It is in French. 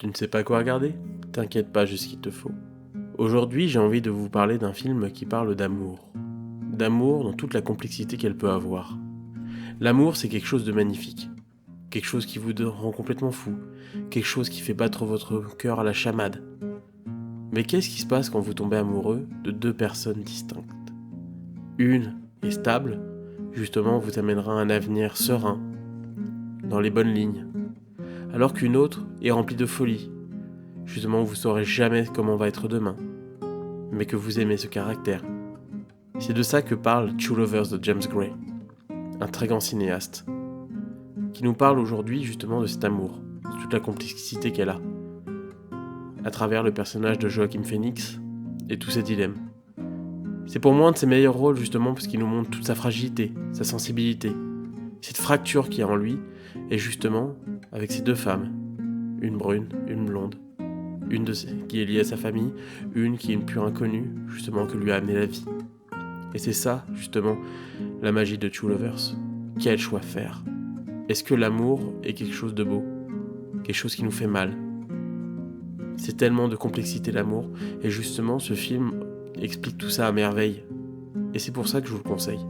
Tu ne sais pas quoi regarder? T'inquiète pas, j'ai ce qu'il te faut. Aujourd'hui, j'ai envie de vous parler d'un film qui parle d'amour. D'amour dans toute la complexité qu'elle peut avoir. L'amour, c'est quelque chose de magnifique. Quelque chose qui vous rend complètement fou. Quelque chose qui fait battre votre cœur à la chamade. Mais qu'est-ce qui se passe quand vous tombez amoureux de deux personnes distinctes? Une est stable, justement vous amènera à un avenir serein, dans les bonnes lignes. Alors qu'une autre est remplie de folie. Justement vous saurez jamais comment va être demain. Mais que vous aimez ce caractère. C'est de ça que parle True Lovers de James Gray, un très grand cinéaste, qui nous parle aujourd'hui justement de cet amour, de toute la complexité qu'elle a, à travers le personnage de Joaquin Phoenix et tous ses dilemmes. C'est pour moi un de ses meilleurs rôles justement parce qu'il nous montre toute sa fragilité, sa sensibilité, cette fracture qu'il y a en lui, et justement avec ces deux femmes, une brune, une blonde, une qui est liée à sa famille, une qui est une pure inconnue, justement que lui a amené la vie. Et c'est ça, justement, la magie de True Lovers. Quel choix faire? Est-ce que l'amour est quelque chose de beau? Quelque chose qui nous fait mal? C'est tellement de complexité l'amour, et justement ce film explique tout ça à merveille. Et c'est pour ça que je vous le conseille.